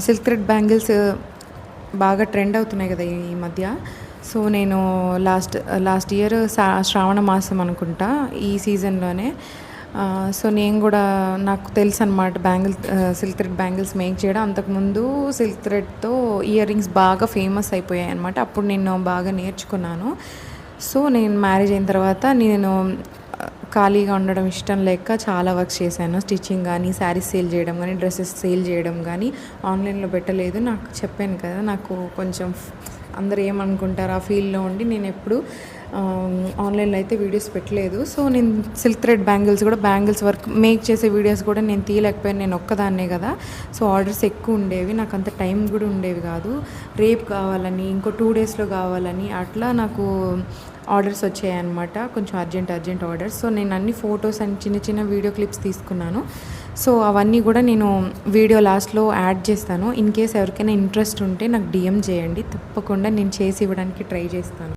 Silk thread bangles బాగా trend అవుతున్నాయి కదా ఈ మధ్య. సో నేను లాస్ట్ ఇయర్ శ్రావణ మాసం అనుకుంటా ఈ సీజన్లోనే. సో నేను కూడా నాకు తెలుసు అనమాట సిల్క్ థ్రెడ్ బ్యాంగిల్స్ మేక్ చేయడం. అంతకుముందు సిల్క్ థ్రెడ్తో ఇయర్ రింగ్స్ బాగా ఫేమస్ అయిపోయాయి అనమాట. అప్పుడు నేను బాగా నేర్చుకున్నాను. సో నేను మ్యారేజ్ అయిన తర్వాత నేను ఖాళీగా ఉండడం ఇష్టం లేక చాలా వర్క్ చేశాను. స్టిచ్చింగ్ కానీ, శారీస్ సేల్ చేయడం కానీ, డ్రెస్సెస్ సేల్ చేయడం కానీ ఆన్లైన్లో పెట్టలేదు. నాకు చెప్పాను కదా, నాకు కొంచెం అందరూ ఏమనుకుంటారు ఆ ఫీల్డ్లో ఉండి నేను ఎప్పుడు ఆన్లైన్లో అయితే వీడియోస్ పెట్టలేదు. సో నేను silk thread bangles work make చేసే వీడియోస్ కూడా నేను తీయలేకపోయాను. నేను ఒక్కదాన్నే కదా. సో ఆర్డర్స్ ఎక్కువ ఉండేవి, నాకు అంత టైం కూడా ఉండేవి కాదు. రేపు కావాలని, ఇంకో 2 డేస్లో కావాలని అట్లా నాకు ఆర్డర్స్ వచ్చాయన్నమాట. కొంచెం అర్జెంట్ ఆర్డర్స్. సో నేను అన్ని ఫొటోస్ అండ్ చిన్న వీడియో క్లిప్స్ తీసుకున్నాను. సో అవన్నీ కూడా నేను వీడియో లాస్ట్లో యాడ్ చేస్తాను. ఇన్ కేస్ ఎవరికైనా ఇంట్రెస్ట్ ఉంటే నాకు DM చేయండి, తప్పకుండా నేను చేసి ఇవ్వడానికి ట్రై చేస్తాను.